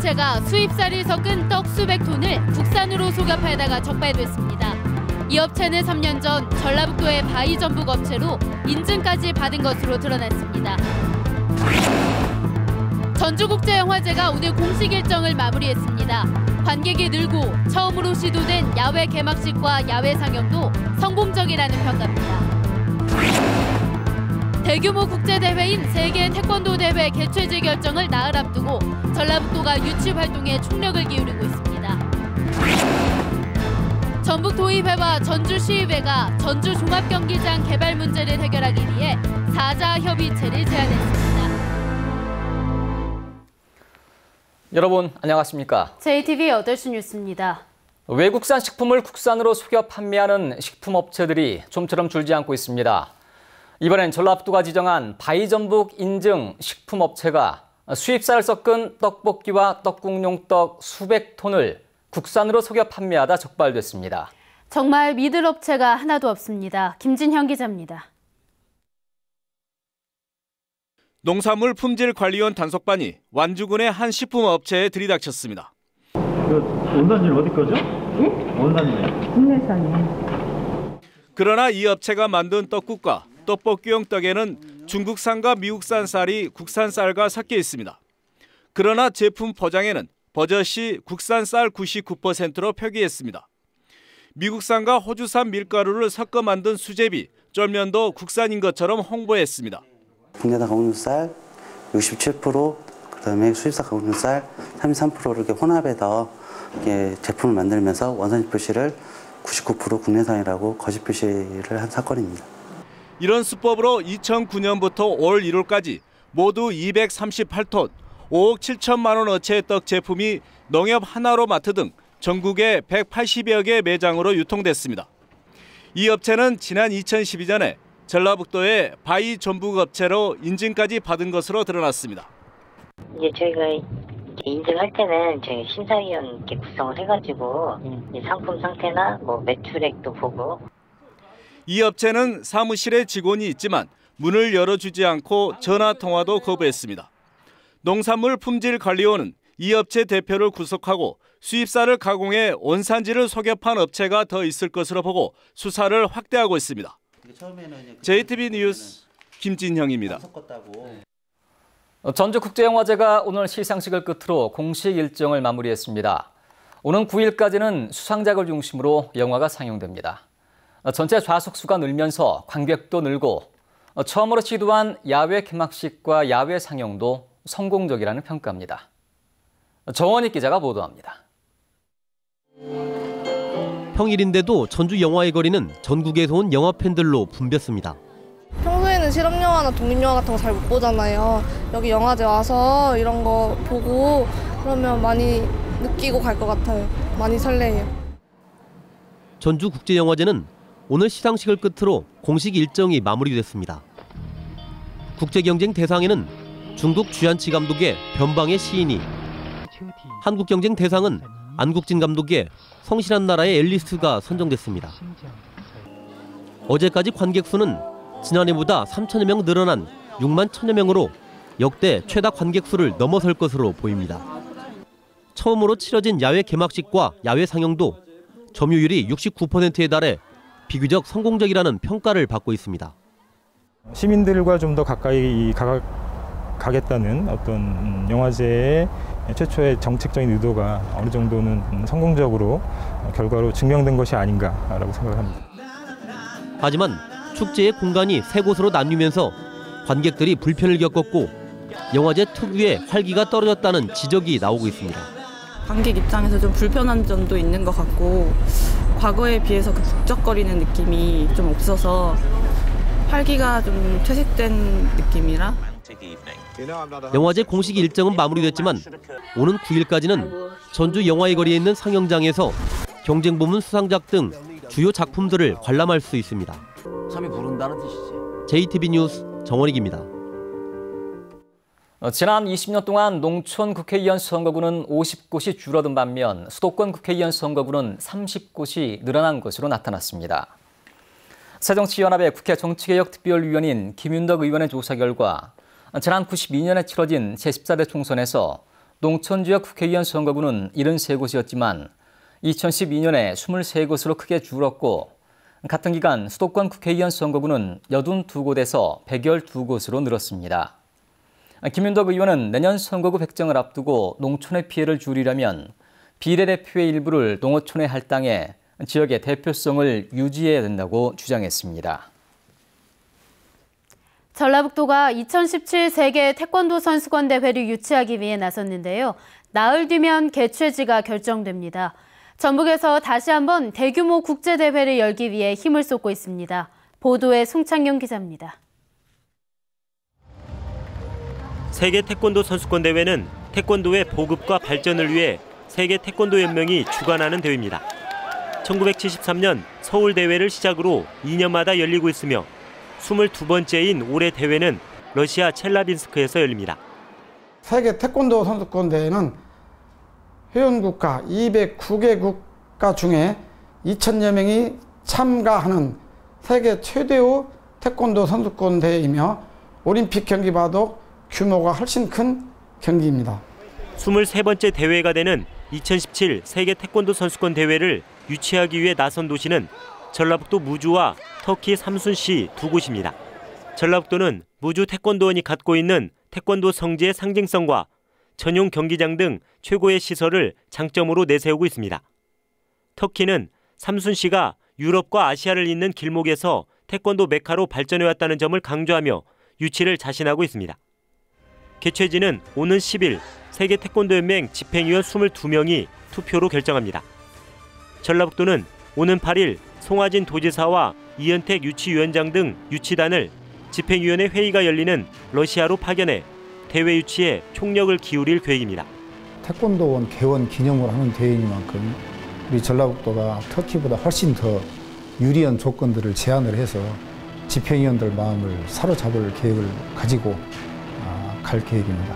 업체가 수입쌀을 섞은 떡 수백 톤을 국산으로 속여 팔다가 적발됐습니다. 이 업체는 3년 전 전라북도의 바위 전북 업체로 인증까지 받은 것으로 드러났습니다. 전주국제영화제가 오늘 공식 일정을 마무리했습니다. 관객이 늘고 처음으로 시도된 야외 개막식과 야외 상영도 성공적이라는 평가입니다. 대규모 국제대회인 세계 태권도 대회 개최지 결정을 나흘 앞두고 전라북도가 유치 활동에 총력을 기울이고 있습니다. 전북도의회와 전주시의회가 전주 종합경기장 개발 문제를 해결하기 위해 사자협의체를 제안했습니다. 여러분 안녕하십니까? JTV 8시 뉴스입니다. 외국산 식품을 국산으로 속여 판매하는 식품업체들이 좀처럼 줄지 않고 있습니다. 이번엔 전라북도가 지정한 바위전북 인증 식품업체가 수입쌀을 섞은 떡볶이와 떡국용 떡 수백 톤을 국산으로 속여 판매하다 적발됐습니다. 정말 믿을 업체가 하나도 없습니다. 김진형 기자입니다. 농산물품질관리원 단속반이 완주군의 한 식품업체에 들이닥쳤습니다. 원산지는 어디 거죠? 응? 원산지. 국내산이에요. 그러나 이 업체가 만든 떡국과 떡볶이용 떡에는 중국산과 미국산 쌀이 국산 쌀과 섞여 있습니다. 그러나 제품 포장에는 버젓이 국산 쌀 99%로 표기했습니다. 미국산과 호주산 밀가루를 섞어 만든 수제비, 쫄면도 국산인 것처럼 홍보했습니다. 국내산 가공육 쌀 67%, 그다음에 수입산 가공육 쌀 33%를 이렇게 혼합해서 이렇게 제품을 만들면서 원산지 표시를 99% 국내산이라고 거짓 표시를 한 사건입니다. 이런 수법으로 2009년부터 올 1월까지 모두 238톤, 5억 7천만 원어치의 떡 제품이 농협 하나로마트 등 전국의 180여 개 매장으로 유통됐습니다. 이 업체는 지난 2012년에 전라북도의 바위 전북 업체로 인증까지 받은 것으로 드러났습니다. 이제 저희가 인증할 때는 저희 심사위원 구성을 해가지고 상품 상태나 뭐 매출액도 보고. 이 업체는 사무실에 직원이 있지만 문을 열어주지 않고 전화 통화도 거부했습니다. 농산물품질관리원은 이 업체 대표를 구속하고 수입쌀을 가공해 원산지를 속여 판 업체가 더 있을 것으로 보고 수사를 확대하고 있습니다. JTV 뉴스 김진형입니다. 전주국제영화제가 오늘 시상식을 끝으로 공식 일정을 마무리했습니다. 오는 9일까지는 수상작을 중심으로 영화가 상영됩니다. 전체 좌석수가 늘면서 관객도 늘고 처음으로 시도한 야외 개막식과 야외 상영도 성공적이라는 평가입니다. 정원익 기자가 보도합니다. 평일인데도 전주 영화의 거리는 전국에서 온 영화 팬들로 붐볐습니다. 평소에는 실험영화나 독립영화 같은 거 잘 못 보잖아요. 여기 영화제 와서 이런 거 보고 그러면 많이 느끼고 갈 것 같아요. 많이 설레요. 전주국제영화제는 오늘 시상식을 끝으로 공식 일정이 마무리됐습니다. 국제경쟁 대상에는 중국 주ян치 감독의 변방의 시인이, 한국경쟁 대상은 안국진 감독의 성실한 나라의 앨리스가 선정됐습니다. 어제까지 관객 수는 지난해보다 3천여 명 늘어난 6만 1천여 명으로 역대 최다 관객 수를 넘어설 것으로 보입니다. 처음으로 치러진 야외 개막식과 야외 상영도 점유율이 69%에 달해 비교적 성공적이라는 평가를 받고 있습니다. 시민들과 좀 더 가까이 가겠다는 어떤 영화제의 최초의 정책적인 의도가 어느 정도는 성공적으로 결과로 증명된 것이 아닌가라고 생각합니다. 하지만 축제의 공간이 세 곳으로 나뉘면서 관객들이 불편을 겪었고 영화제 특유의 활기가 떨어졌다는 지적이 나오고 있습니다. 관객 입장에서 좀 불편한 점도 있는 것 같고 과거에 비해서 그 북적거리는 느낌이 좀 없어서 활기가 좀 퇴색된 느낌이라. 영화제 공식 일정은 마무리됐지만 오는 9일까지는 전주 영화의 거리에 있는 상영장에서 경쟁부문 수상작 등 주요 작품들을 관람할 수 있습니다. 참이 부른다는 뜻이지. JTB 뉴스 정원익입니다. 지난 20년 동안 농촌 국회의원 선거구는 50곳이 줄어든 반면 수도권 국회의원 선거구는 30곳이 늘어난 것으로 나타났습니다. 새정치연합의 국회 정치개혁특별위원인 김윤덕 의원의 조사 결과 지난 92년에 치러진 제14대 총선에서 농촌지역 국회의원 선거구는 73곳이었지만 2012년에 23곳으로 크게 줄었고 같은 기간 수도권 국회의원 선거구는 82곳에서 112곳으로 늘었습니다. 김윤덕 의원은 내년 선거구 백정을 앞두고 농촌의 피해를 줄이려면 비례대표의 일부를 농어촌에 할당해 지역의 대표성을 유지해야 된다고 주장했습니다. 전라북도가 2017 세계 태권도 선수권 대회를 유치하기 위해 나섰는데요. 나흘 뒤면 개최지가 결정됩니다. 전북에서 다시 한번 대규모 국제대회를 열기 위해 힘을 쏟고 있습니다. 보도에 송창용 기자입니다. 세계 태권도 선수권 대회는 태권도의 보급과 발전을 위해 세계 태권도 연맹이 주관하는 대회입니다. 1973년 서울 대회를 시작으로 2년마다 열리고 있으며 22번째인 올해 대회는 러시아 첼라빈스크에서 열립니다. 세계 태권도 선수권 대회는 회원국가 209개국가 중에 2,000여 명이 참가하는 세계 최대의 태권도 선수권 대회이며 올림픽 경기보다도 규모가 훨씬 큰 경기입니다. 23번째 대회가 되는 2017 세계 태권도 선수권 대회를 유치하기 위해 나선 도시는 전라북도 무주와 터키 삼순시 두 곳입니다. 전라북도는 무주 태권도원이 갖고 있는 태권도 성지의 상징성과 전용 경기장 등 최고의 시설을 장점으로 내세우고 있습니다. 터키는 삼순시가 유럽과 아시아를 잇는 길목에서 태권도 메카로 발전해왔다는 점을 강조하며 유치를 자신하고 있습니다. 개최지는 오는 10일 세계 태권도 연맹 집행위원 22명이 투표로 결정합니다. 전라북도는 오는 8일 송하진 도지사와 이현택 유치위원장 등 유치단을 집행위원회 회의가 열리는 러시아로 파견해 대회 유치에 총력을 기울일 계획입니다. 태권도원 개원 기념으로 하는 대회이니만큼 우리 전라북도가 터키보다 훨씬 더 유리한 조건들을 제안을 해서 집행위원들 마음을 사로잡을 계획을 가지고 갈 계획입니다.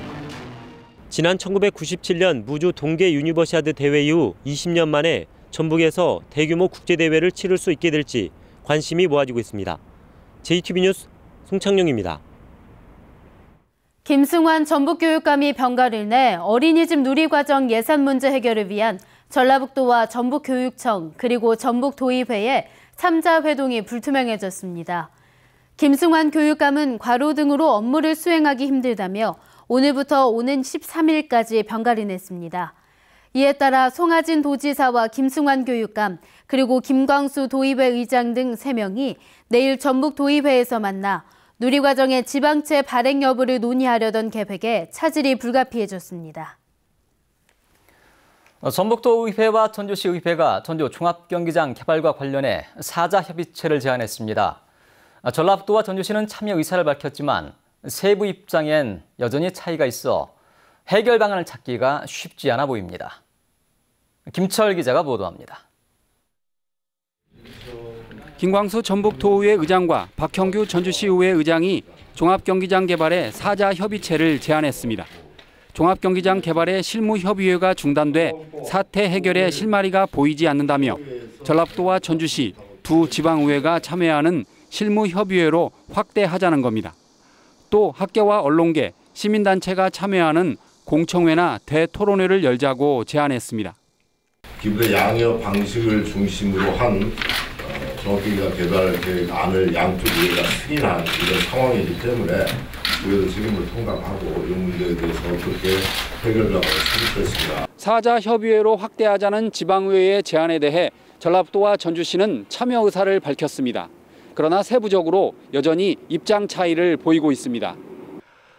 지난 1997년 무주 동계 유니버시아드 대회 이후 20년 만에 전북에서 대규모 국제대회를 치를 수 있게 될지 관심이 모아지고 있습니다. JTB 뉴스 송창용입니다. 김승환 전북교육감이 병가를 내 어린이집 누리과정 예산 문제 해결을 위한 전라북도와 전북교육청 그리고 전북도의회의 3자 회동이 불투명해졌습니다. 김승환 교육감은 과로 등으로 업무를 수행하기 힘들다며 오늘부터 오는 13일까지 병가를 냈습니다. 이에 따라 송하진 도지사와 김승환 교육감 그리고 김광수 도의회 의장 등 3명이 내일 전북도의회에서 만나 누리과정의 지방채 발행 여부를 논의하려던 계획에 차질이 불가피해졌습니다. 전북도의회와 전주시의회가 전주 종합경기장 개발과 관련해 4자 협의체를 제안했습니다. 전라북도와 전주시는 참여 의사를 밝혔지만 세부 입장엔 여전히 차이가 있어 해결 방안을 찾기가 쉽지 않아 보입니다. 김철 기자가 보도합니다. 김광수 전북도의회 의장과 박형규 전주시의회 의장이 종합경기장 개발에 4자 협의체를 제안했습니다. 종합경기장 개발의 실무협의회가 중단돼 사태 해결에 실마리가 보이지 않는다며 전라북도와 전주시 두 지방의회가 참여하는 실무협의회로 확대하자는 겁니다. 또 학계와 언론계, 시민단체가 참여하는 공청회나 대토론회를 열자고 제안했습니다. 기부의 양여 방식을 중심으로 한 종합경기장 개발 계획안을 양쪽 의회가 승인한 이런 상황이기 때문에 우리도 책임을 통감하고 이 문제에 대해서 어떻게 해결방안을 찾을 것인가. 4자 협의회로 확대하자는 지방의회의 제안에 대해 전라북도와 전주시는 참여 의사를 밝혔습니다. 그러나 세부적으로 여전히 입장 차이를 보이고 있습니다.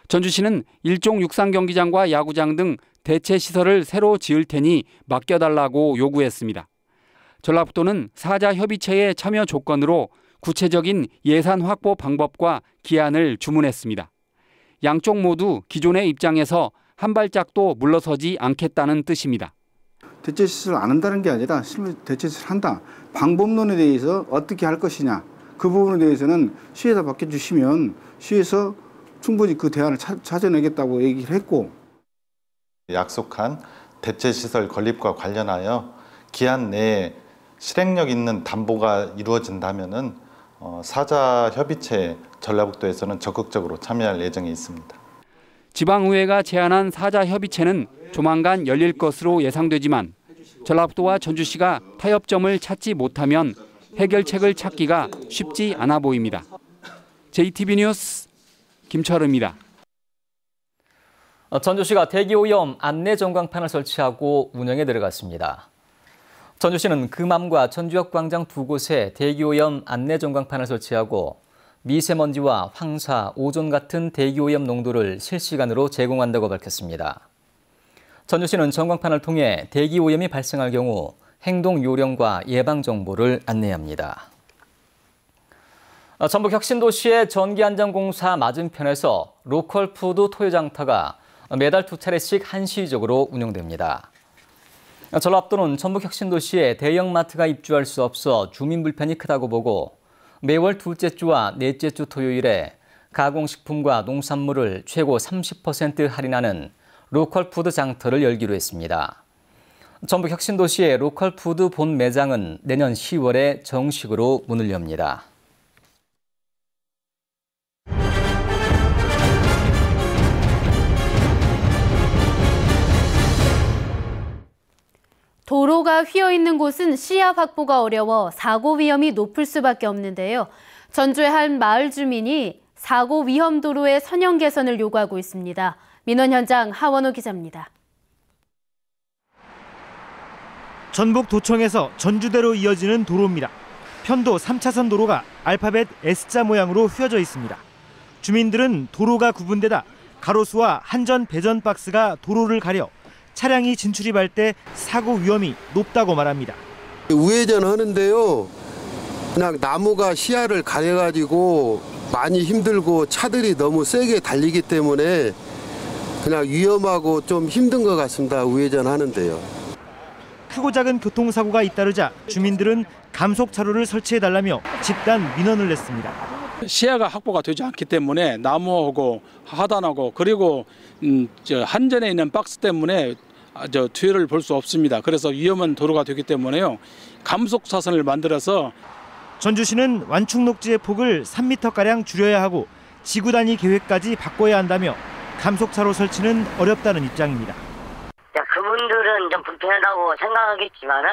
전주시는 일종 육상경기장과 야구장 등 대체 시설을 새로 지을 테니 맡겨달라고 요구했습니다. 전라북도는 4자 협의체의 참여 조건으로 구체적인 예산 확보 방법과 기한을 주문했습니다. 양쪽 모두 기존의 입장에서 한 발짝도 물러서지 않겠다는 뜻입니다. 대체 시설을 안 한다는 게 아니라 실무 대체 시설을 한다. 방법론에 대해서 어떻게 할 것이냐. 그 부분에 대해서는 시에서 맡겨주시면 시에서 충분히 그 대안을 찾아내겠다고 얘기를 했고. 약속한 대체시설 건립과 관련하여 기한 내에 실행력 있는 담보가 이루어진다면은 4자 협의체에 전라북도에서는 적극적으로 참여할 예정이 있습니다. 지방의회가 제안한 사자협의체는 조만간 열릴 것으로 예상되지만 전라북도와 전주시가 타협점을 찾지 못하면 해결책을 찾기가 쉽지 않아 보입니다. JTB 뉴스 김철우입니다. 전주시가 대기오염 안내 전광판을 설치하고 운영에 들어갔습니다. 전주시는 금암과 전주역 광장 두 곳에 대기오염 안내 전광판을 설치하고 미세먼지와 황사, 오존 같은 대기오염 농도를 실시간으로 제공한다고 밝혔습니다. 전주시는 전광판을 통해 대기오염이 발생할 경우 행동 요령과 예방 정보를 안내합니다. 전북 혁신도시의 전기안전공사 맞은편에서 로컬푸드 토요장터가 매달 2차례씩 한시적으로 운영됩니다. 전라북도는 전북 혁신도시에 대형마트가 입주할 수 없어 주민 불편이 크다고 보고 매월 둘째 주와 넷째 주 토요일에 가공식품과 농산물을 최고 30% 할인하는 로컬푸드 장터를 열기로 했습니다. 전북 혁신도시의 로컬푸드 본 매장은 내년 10월에 정식으로 문을 엽니다. 도로가 휘어있는 곳은 시야 확보가 어려워 사고 위험이 높을 수밖에 없는데요. 전주의 한 마을 주민이 사고 위험 도로의 선형 개선을 요구하고 있습니다. 민원 현장 하원호 기자입니다. 전북 도청에서 전주대로 이어지는 도로입니다. 편도 3차선 도로가 알파벳 S자 모양으로 휘어져 있습니다. 주민들은 도로가 구분되다 가로수와 한전 배전 박스가 도로를 가려 차량이 진출입할 때 사고 위험이 높다고 말합니다. 우회전 하는데요. 그냥 나무가 시야를 가려가지고 많이 힘들고 차들이 너무 세게 달리기 때문에 그냥 위험하고 좀 힘든 것 같습니다. 우회전 하는데요. 크고 작은 교통사고가 잇따르자 주민들은 감속차로를 설치해달라며 집단 민원을 냈습니다. 시야가 확보가 되지 않기 때문에 나무하고 하단하고 그리고 한전에 있는 박스 때문에 뒤를 볼 수 없습니다. 그래서 위험한 도로가 되기 때문에요. 감속 차선을 만들어서 전주시는 완충 녹지의 폭을 3m가량 줄여야 하고 지구 단위 계획까지 바꿔야 한다며 감속차로 설치는 어렵다는 입장입니다. 그분들은 좀 불편하다고 생각하겠지만은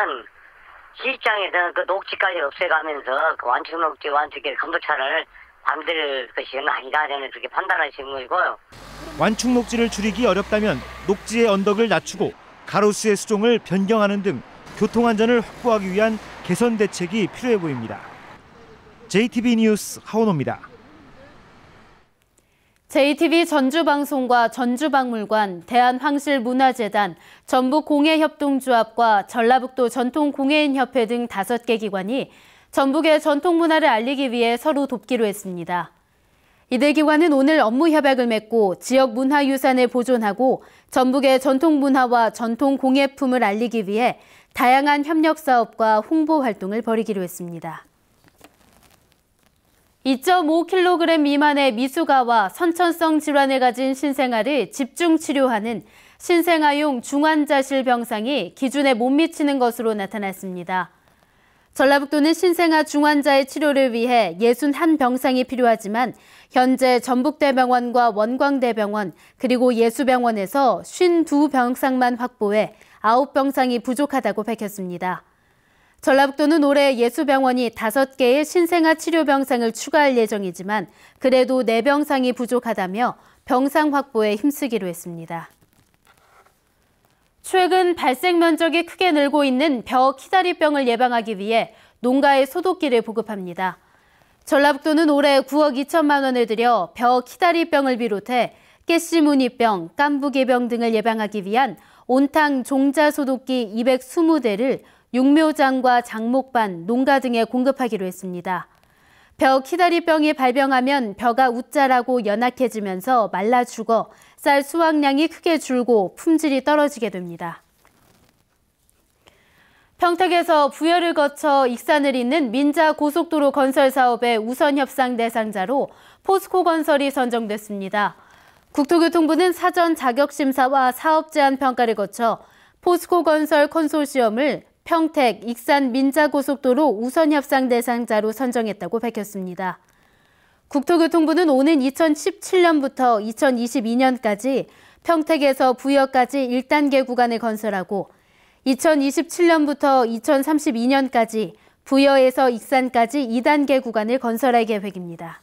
시장에서는 그 녹지까지 없애가면서 그 완충 녹지 완충길 감속차를 만들 것이 아니다 저는 그렇게 판단하시는 거고요. 완충 녹지를 줄이기 어렵다면 녹지의 언덕을 낮추고 가로수의 수종을 변경하는 등 교통안전을 확보하기 위한 개선 대책이 필요해 보입니다. JTB 뉴스 하원호입니다. JTB 전주방송과 전주박물관, 대한황실문화재단, 전북공예협동조합과 전라북도 전통공예인협회 등 5개 기관이 전북의 전통문화를 알리기 위해 서로 돕기로 했습니다. 이들 기관은 오늘 업무 협약을 맺고 지역 문화유산을 보존하고 전북의 전통문화와 전통공예품을 알리기 위해 다양한 협력사업과 홍보 활동을 벌이기로 했습니다. 2.5kg 미만의 미숙아와 선천성 질환을 가진 신생아를 집중 치료하는 신생아용 중환자실 병상이 기준에 못 미치는 것으로 나타났습니다. 전라북도는 신생아 중환자의 치료를 위해 61병상이 필요하지만 현재 전북대병원과 원광대병원 그리고 예수병원에서 52병상만 확보해 9병상이 부족하다고 밝혔습니다. 전라북도는 올해 예수병원이 5개의 신생아 치료병상을 추가할 예정이지만 그래도 4병상이 부족하다며 병상 확보에 힘쓰기로 했습니다. 최근 발생 면적이 크게 늘고 있는 벼 키다리병을 예방하기 위해 농가에 소독기를 보급합니다. 전라북도는 올해 9억 2천만 원을 들여 벼 키다리병을 비롯해 깨씨무늬병, 깐부개병 등을 예방하기 위한 온탕 종자 소독기 220대를 육묘장과 장목반, 농가 등에 공급하기로 했습니다. 벼 키다리병이 발병하면 벼가 웃자라고 연약해지면서 말라 죽어 쌀 수확량이 크게 줄고 품질이 떨어지게 됩니다. 평택에서 부여를 거쳐 익산을 잇는 민자 고속도로 건설 사업의 우선 협상 대상자로 포스코건설이 선정됐습니다. 국토교통부는 사전 자격심사와 사업 제안 평가를 거쳐 포스코건설 컨소시엄을 평택, 익산 민자고속도로 우선 협상 대상자로 선정했다고 밝혔습니다. 국토교통부는 오는 2017년부터 2022년까지 평택에서 부여까지 1단계 구간을 건설하고 2027년부터 2032년까지 부여에서 익산까지 2단계 구간을 건설할 계획입니다.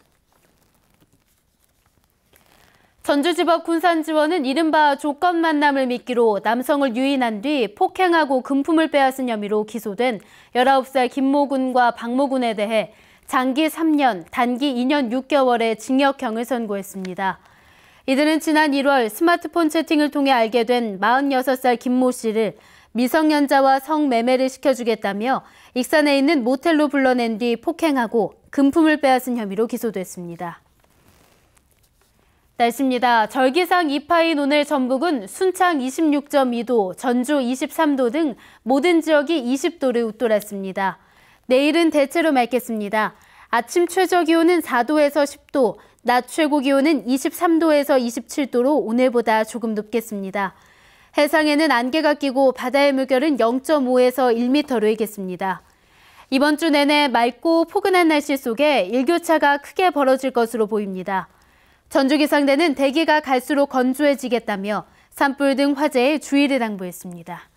전주지법 군산지원은 이른바 조건 만남을 미끼로 남성을 유인한 뒤 폭행하고 금품을 빼앗은 혐의로 기소된 19살 김모군과 박모군에 대해 장기 3년, 단기 2년 6개월의 징역형을 선고했습니다. 이들은 지난 1월 스마트폰 채팅을 통해 알게 된 46살 김모 씨를 미성년자와 성매매를 시켜주겠다며 익산에 있는 모텔로 불러낸 뒤 폭행하고 금품을 빼앗은 혐의로 기소됐습니다. 날씨입니다. 절기상 이파인 오늘 전북은 순창 26.2도, 전주 23도 등 모든 지역이 20도를 웃돌았습니다. 내일은 대체로 맑겠습니다. 아침 최저 기온은 4도에서 10도, 낮 최고 기온은 23도에서 27도로 오늘보다 조금 높겠습니다. 해상에는 안개가 끼고 바다의 물결은 0.5에서 1m로 일겠습니다. 이번 주 내내 맑고 포근한 날씨 속에 일교차가 크게 벌어질 것으로 보입니다. 전주기상대는 대기가 갈수록 건조해지겠다며 산불 등 화재에 주의를 당부했습니다.